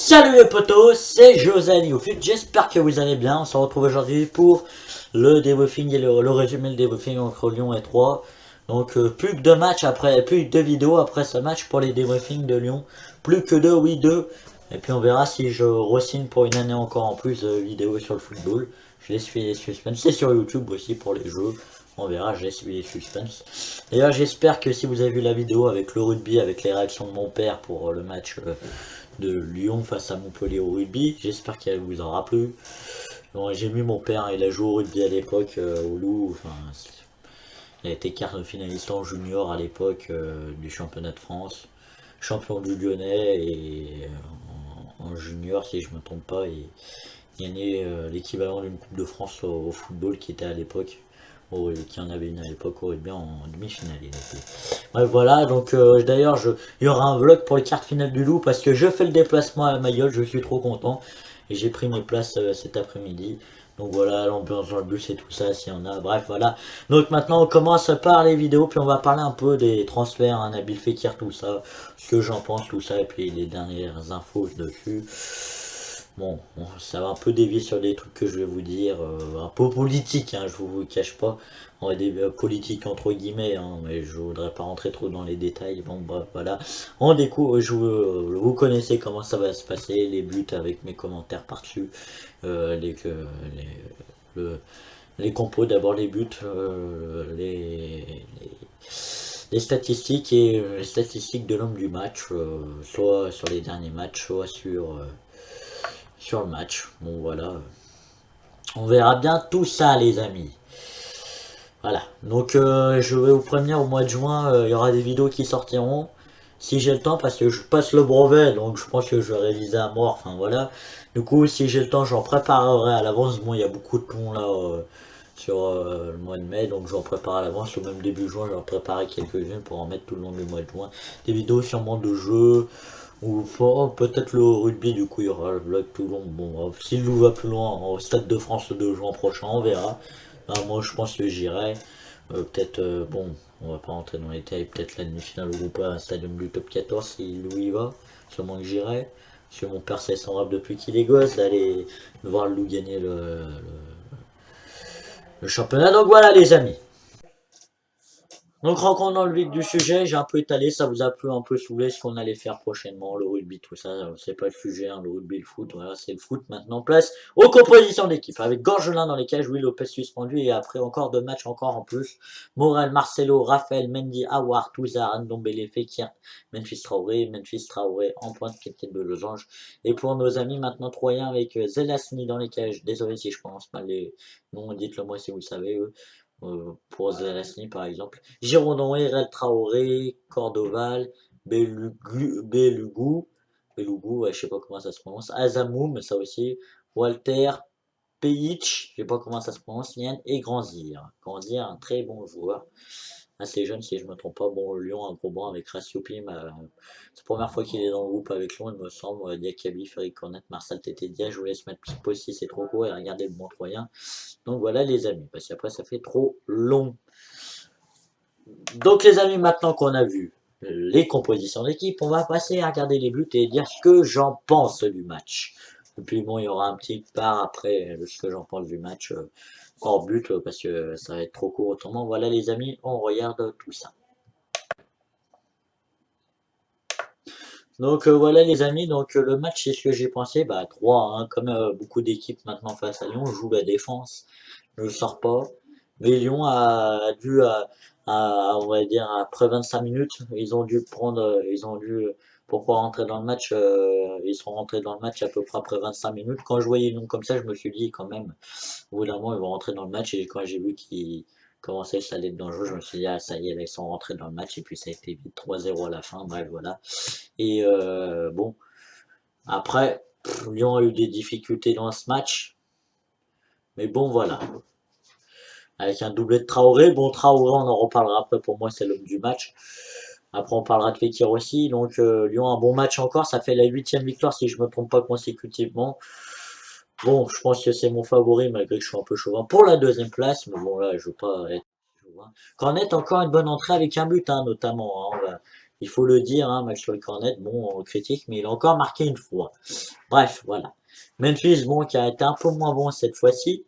Salut les potos, c'est José Néophyte, j'espère que vous allez bien. On se retrouve aujourd'hui pour le debriefing et le résumé, le debriefing entre Lyon et Troyes. Donc plus que deux matchs après, plus que deux vidéos après ce match pour les debriefings de Lyon. Plus que deux, oui deux. Et puis on verra si je re-signe pour une année encore en plus de vidéos sur le football. Je laisse les suspens, c'est sur YouTube aussi pour les jeux. On verra, je laisse les suspens. D'ailleurs j'espère que si vous avez vu la vidéo avec le rugby, avec les réactions de mon père pour le match de Lyon face à Montpellier au rugby. J'espère qu'elle vous aura plu. Bon, j'ai mis mon père, il a joué au rugby à l'époque au Loup. Enfin, il a été quart finaliste en junior à l'époque du championnat de France. Champion du Lyonnais et en junior, si je me trompe pas, il gagnait l'équivalent d'une Coupe de France au football qui était à l'époque. Qui en avait une à l'époque au rugby en demi-finale. Bref, voilà, donc d'ailleurs, il y aura un vlog pour les quarts finales du Loup parce que je fais le déplacement à Mayol, je suis trop content. Et j'ai pris mes places cet après-midi. Donc voilà, l'ambiance dans le bus et tout ça, s'il y en a. Bref, voilà. Donc maintenant, on commence par les vidéos, puis on va parler un peu des transferts, hein, Nabil Fekir, tout ça, ce que j'en pense, tout ça, et puis les dernières infos dessus. Bon, ça va un peu dévier sur des trucs que je vais vous dire, un peu politique, hein, je vous cache pas. On va des politiques entre guillemets, hein, mais je voudrais pas rentrer trop dans les détails. Bon, bref, voilà. On découvre, vous connaissez comment ça va se passer, les buts avec mes commentaires par-dessus, les, le- les compos, d'abord les buts, les statistiques et les statistiques de l'homme du match, soit sur les derniers matchs, soit sur le match. Bon voilà, on verra bien tout ça les amis. Voilà, donc je vais vous prévenir, au mois de juin, il y aura des vidéos qui sortiront. Si j'ai le temps, parce que je passe le brevet, donc je pense que je vais réviser à mort, enfin voilà. Du coup, si j'ai le temps, j'en préparerai à l'avance. Bon, il y a beaucoup de ponts là sur le mois de mai, donc j'en prépare à l'avance. Au même début juin, j'en préparerai quelques-unes pour en mettre tout le long du mois de juin. Des vidéos sûrement de jeux, ou peut-être le rugby, du coup il y aura le vlog tout long. Bon, si le Loup va plus loin, au Stade de France le 2 juin prochain, on verra. Moi je pense que j'irai. Peut-être, bon, on va pas rentrer dans les détails, peut-être la demi-finale ou pas, un stadium du top 14 si Loup y va. Sûrement que j'irai. Parce que mon père c'est son rêve depuis qu'il est gosse d'aller voir le Loup gagner le championnat. Donc voilà les amis. Donc rentrons dans le vif du sujet, j'ai un peu étalé, ça vous a plu un peu saoulé ce qu'on allait faire prochainement, le rugby, tout ça, c'est pas le sujet, hein, le rugby, le foot, voilà, c'est le foot maintenant. Place aux compositions d'équipe, avec Gorgelin dans les cages, Louis Lopez suspendu, et après encore deux matchs encore en plus, Morel, Marcelo, Raphaël, Mendy, Awar, Touzard, Ndombele, Fekir, Memphis Traoré en pointe, capitaine de Losange. Et pour nos amis maintenant troyens avec Zelasny dans les cages, désolé si je prononce mal les noms, dites-le moi si vous le savez, eux. Pour Zelensky par exemple. Girondin, Erel Traoré, Cordoval, Belugu, ouais, je sais pas comment ça se prononce, Azamoum, ça aussi, Walter, Pejic, je sais pas comment ça se prononce, Yann et Granzir. Granzir, un très bon joueur, assez jeune si je me trompe pas. Bon, Lyon, un gros bras avec Rassiopi, c'est la première fois qu'il est dans le groupe avec Lyon, il me semble. Diakabi, Ferry Cornet, Marcel Tété Dia, je vous laisse mettre Pipo si c'est trop court et regardez le bon troyen. Donc voilà les amis, parce qu'après ça fait trop long. Donc les amis, maintenant qu'on a vu les compositions d'équipe, on va passer à regarder les buts et dire ce que j'en pense du match. Et puis bon, il y aura un petit part après ce que j'en pense du match hors but, parce que ça va être trop court autrement. Voilà les amis, on regarde tout ça. Donc voilà les amis, donc le match c'est ce que j'ai pensé, 3, hein, comme beaucoup d'équipes maintenant face à Lyon, joue la défense, ne sort pas. Mais Lyon a dû, on va dire, après 25 minutes, ils ont dû prendre, pour pouvoir rentrer dans le match, ils sont rentrés dans le match à peu près après 25 minutes. Quand je voyais Lyon comme ça, je me suis dit quand même, au bout d'un moment, ils vont rentrer dans le match. Et quand j'ai vu qu'ils commençaient à être dangereux, je me suis dit, ah ça y est, là, ils sont rentrés dans le match. Et puis ça a été vite 3-0 à la fin, bref, voilà. Et bon, après, Lyon a eu des difficultés dans ce match. Mais bon, voilà. Avec un doublé de Traoré. Bon, Traoré, on en reparlera après. Pour moi, c'est l'homme du match. Après, on parlera de Fekir aussi. Donc, Lyon, un bon match encore. Ça fait la 8e victoire, si je me trompe pas, consécutivement. Bon, je pense que c'est mon favori, malgré que je suis un peu chauvin, pour la deuxième place. Mais bon, là, je veux pas être chauvin. Cornet, encore une bonne entrée avec un but, hein, notamment. Hein, Il faut le dire, hein, Maxwell Cornet, bon, on critique, mais il a encore marqué une fois. Bref, voilà. Memphis, bon, qui a été un peu moins bon cette fois-ci.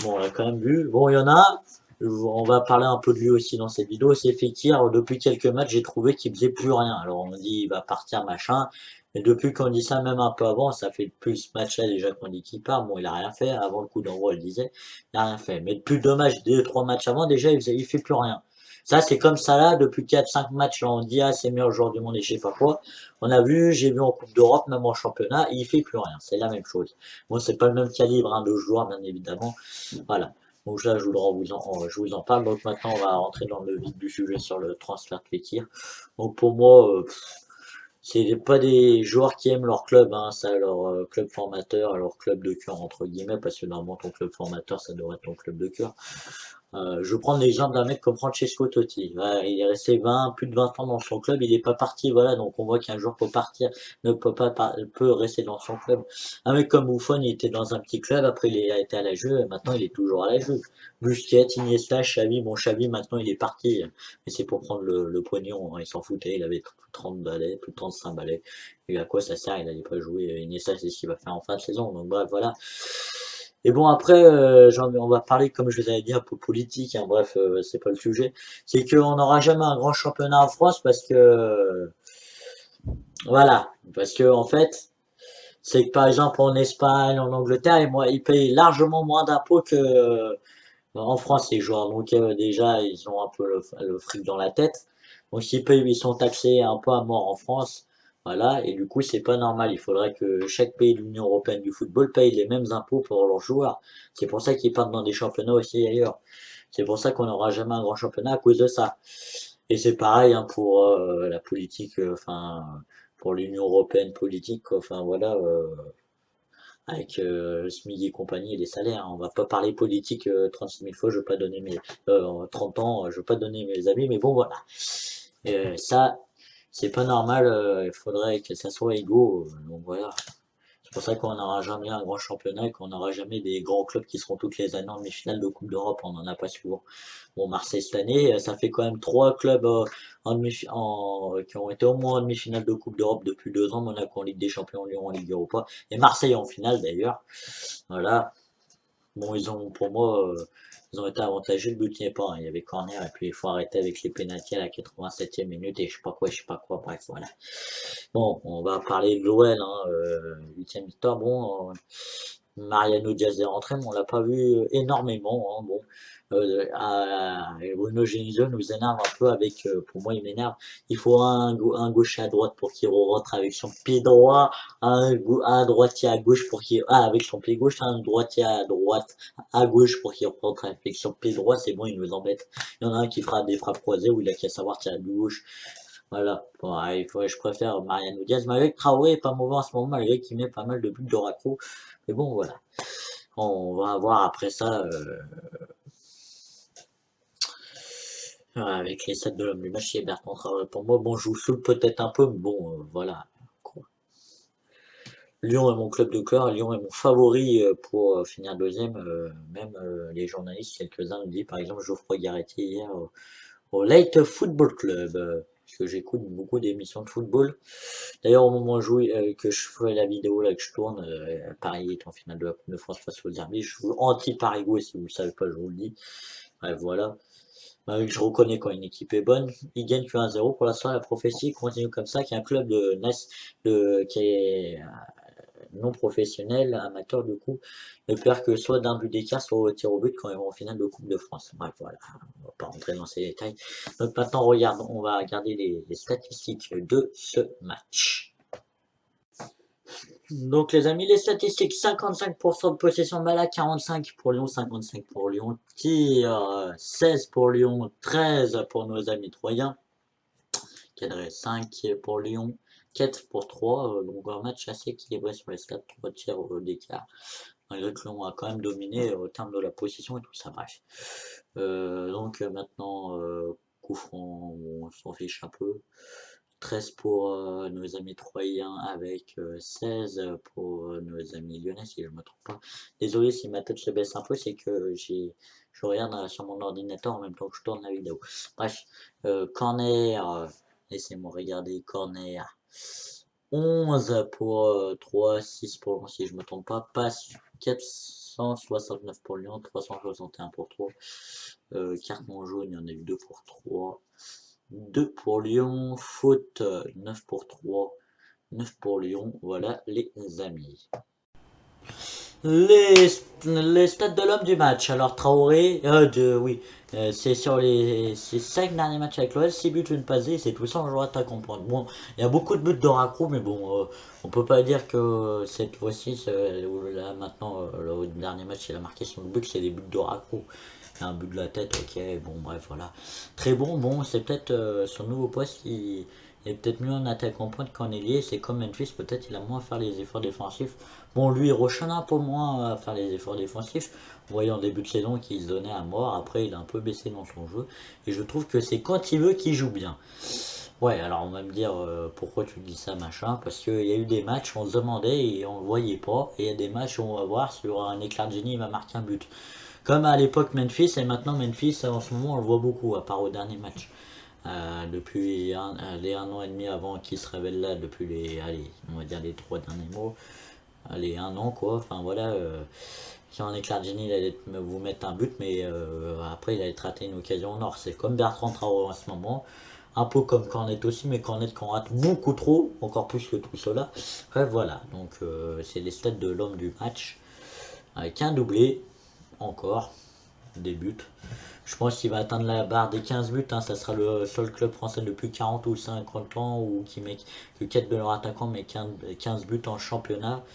Bon, on l'a quand même vu. Bon, il y en a. On va parler un peu de lui aussi dans cette vidéo. C'est Fekir. Depuis quelques matchs, j'ai trouvé qu'il faisait plus rien. Alors, on dit il va partir, machin. Mais depuis qu'on dit ça, même un peu avant, ça fait plus ce match-là déjà qu'on dit qu'il part. Bon, il a rien fait. Avant le coup d'envoi, on le disait. Il a rien fait. Mais depuis 2 matchs, 2, 3 matchs avant, déjà, il fait plus rien. Ça, c'est comme ça là. Depuis 4, 5 matchs, là, on dit, ah, c'est le meilleur joueur du monde et je sais pas quoi. On a vu, j'ai vu en Coupe d'Europe, même en championnat, il fait plus rien. C'est la même chose. Bon, c'est pas le même calibre, hein, de joueur, bien évidemment. Voilà. Donc là, je vous en parle. Donc maintenant, on va rentrer dans le vif du sujet sur le transfert de Fekir. Donc pour moi, c'est pas des joueurs qui aiment leur club, hein, ça, leur club formateur, leur club de cœur, entre guillemets, parce que normalement, ton club formateur, ça devrait être ton club de cœur. Je vais prendre l'exemple d'un mec comme Francesco Totti. Voilà, il est resté plus de 20 ans dans son club, il n'est pas parti, voilà, donc on voit qu'un joueur peut partir, ne peut pas, peut rester dans son club. Un mec comme Buffon, il était dans un petit club, après il a été à la Juve, et maintenant il est toujours à la Juve. Busquets, Iniesta, Xavi, bon Xavi maintenant il est parti, mais c'est pour prendre le pognon, hein, il s'en foutait, il avait 30 balais, plus de 35 balais, et à quoi ça sert, il n'allait pas jouer, Iniesta c'est ce qu'il va faire en fin de saison, donc bref, voilà. Et bon, après, on va parler, comme je vous avais dit, un peu politique, hein, bref, c'est pas le sujet. C'est qu'on n'aura jamais un grand championnat en France parce que, voilà, parce que, en fait, c'est que par exemple en Espagne, en Angleterre, ils payent largement moins d'impôts que en France, les joueurs. Donc, déjà, ils ont un peu le fric dans la tête. Donc, ils sont taxés un peu à mort en France. Voilà, et du coup, c'est pas normal. Il faudrait que chaque pays de l'Union européenne du football paye les mêmes impôts pour leurs joueurs. C'est pour ça qu'ils partent dans des championnats aussi ailleurs. C'est pour ça qu'on n'aura jamais un grand championnat à cause de ça. Et c'est pareil, hein, pour la politique, enfin, pour l'Union européenne politique, quoi. Enfin voilà, avec le SMIC et compagnie et les salaires, hein. On va pas parler politique 36 000 fois, je veux pas donner mes 30 ans, je veux pas donner mes avis, mais bon voilà. Ça, c'est pas normal, il faudrait que ça soit égaux, donc voilà. C'est pour ça qu'on n'aura jamais un grand championnat et qu'on n'aura jamais des grands clubs qui seront toutes les années en demi-finale de Coupe d'Europe. On n'en a pas souvent. Bon, Marseille cette année, ça fait quand même 3 clubs qui ont été au moins en demi-finale de Coupe d'Europe depuis 2 ans. Monaco en Ligue des Champions, Lyon en Ligue Europa et Marseille en finale d'ailleurs. Voilà. Bon, pour moi, ils ont été avantagés, le but n'y est pas, hein. Il y avait corner et puis il faut arrêter avec les pénaltys à la 87e minute et je sais pas quoi, bref, voilà. Bon, on va parler de l'OL, hein, 8e victoire. Bon, Mariano Diaz est rentré, mais on l'a pas vu énormément, hein, bon. Bruno Genesio nous énerve un peu avec, pour moi il m'énerve, il faut un gaucher à droite pour qu'il rentre avec son pied droit, un droitier à gauche pour qu'il, avec son pied gauche, un droitier à droite, à gauche pour qu'il rentre avec son pied droit, c'est bon, il nous embête. Il y en a un qui fera des frappes croisées où il a qu'à savoir tirer à gauche. Voilà. Bon, je préfère Mariano Diaz, malgré que Traoré est pas mauvais en ce moment, malgré qu'il met pas mal de buts de raccro. Mais bon, voilà. On va voir après ça, avec les 7 de l'homme du match, c'est Bertrand Traoré. Pour moi, bon, je vous saoule peut-être un peu, mais bon, voilà. Quoi. Lyon est mon club de cœur, Lyon est mon favori pour finir deuxième. Même les journalistes, quelques-uns nous disent, par exemple, Geoffroy Garetti hier au Late Football Club, parce que j'écoute beaucoup d'émissions de football. D'ailleurs, au moment que je ferai la vidéo là que je tourne, Paris est en finale de la Coupe de France face aux Derby. Je suis anti-Parigo, si vous ne le savez pas, je vous le dis. Bref, voilà. Je reconnais quand une équipe est bonne. Ils gagnent que 1-0. Pour l'instant, la prophétie continue comme ça, qui est un club qui est non professionnel, amateur du coup, ne perd que soit d'un but d'écart, soit au tir au but quand ils vont en finale de Coupe de France. Bref, voilà, on va pas rentrer dans ces détails. Donc maintenant, on va regarder les statistiques de ce match. Donc les amis, les statistiques, 55% de possession de balle à 45 pour Lyon, 55 pour Lyon, tir 16 pour Lyon, 13 pour nos amis troyens, cadré 5 pour Lyon, 4 pour 3, donc un match assez équilibré sur les stats, 3 tirs d'écart, malgré que Lyon a quand même dominé au terme de la possession et tout ça, bref. Donc maintenant, coup franc, on s'en fiche un peu. 13 pour nos amis troyens avec 16 pour nos amis lyonnais, si je ne me trompe pas. Désolé si ma tête se baisse un peu, c'est que je regarde sur mon ordinateur en même temps que je tourne la vidéo. Bref, corner Laissez-moi regarder. Corner. 11 pour 3, 6 pour Lyon, si je me trompe pas. Passe 469 pour Lyon, 361 pour 3. Carton jaune, il y en a eu 2 pour 3. 2 pour Lyon. Faute, 9 pour 3. 9 pour Lyon. Voilà les amis. Les, les stats de l'homme du match. Alors Traoré, oui, c'est sur les 5 derniers matchs avec l'OL, 6 buts, une passe D, c'est tout ça en joueur attaquant pointe. Bon, il y a beaucoup de buts de Racro, mais bon, on peut pas dire que cette fois-ci, là maintenant, le dernier match, il a marqué son but, c'est des buts de Racro. Un but de la tête, ok, bon, bref, voilà. Très bon, bon, c'est peut-être son nouveau poste qui est peut-être mieux en attaque en pointe qu'en ailier. C'est comme Memphis, peut-être il a moins à faire les efforts défensifs. Bon, lui, Rochin un peu moins à faire les efforts défensifs. En voyant en début de saison qu'il se donnait à mort. Après, il a un peu baissé dans son jeu. Et je trouve que c'est quand il veut qu'il joue bien. Ouais, alors on va me dire pourquoi tu dis ça, machin. Parce qu'il y a eu des matchs, on se demandait et on le voyait pas. Et il y a des matchs où on va voir sur un éclair de génie, il va marquer un but. Comme à l'époque Memphis, et maintenant Memphis, en ce moment, on le voit beaucoup, à part au dernier match. Depuis les 1 an et demi avant qu'il se révèle là, depuis les, allez, on va dire les 3 derniers mois, allez, 1 an quoi, enfin voilà, si en éclair de génie, il allait vous mettre un but, mais après il allait te rater une occasion en or. C'est comme Bertrand Traoré en ce moment, un peu comme Cornet aussi, mais Cornet qu'on rate beaucoup trop, encore plus que tout cela. Bref, voilà, donc c'est les stats de l'homme du match, avec un doublé, encore, des buts. Je pense qu'il va atteindre la barre des 15 buts. Hein. Ça sera le seul club français depuis 40 ou 50 ans ou qui met que 4 de leurs attaquants mais 15 buts en championnat.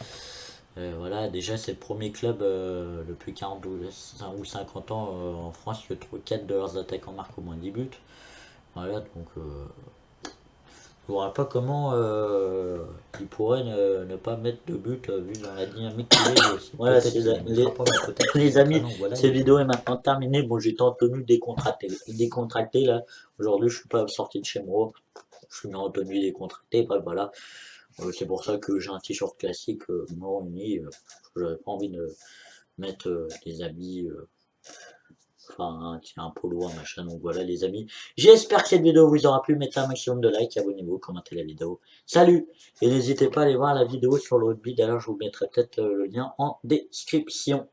Voilà, déjà c'est le premier club depuis 40 ou 50 ans en France que 4 de leurs attaquants marquent au moins 10 buts. Voilà, donc je vois pas comment il pourrait ne pas mettre de but vu dans la dynamique qu'il est aussi. Voilà, les amis, voilà, cette vidéo est maintenant terminée. Bon, j'étais en tenue décontractée. Décontractée là, aujourd'hui je suis pas sorti de chez moi. Je suis en tenue décontractée, bref, voilà. C'est pour ça que j'ai un t-shirt classique non uni. J'avais pas envie de mettre des habits. Enfin, tiens, un polo, un machin. Donc voilà, les amis. J'espère que cette vidéo vous aura plu. Mettez un maximum de likes, abonnez-vous, commentez la vidéo. Salut! Et n'hésitez pas à aller voir la vidéo sur le rugby. D'ailleurs, je vous mettrai peut-être le lien en description.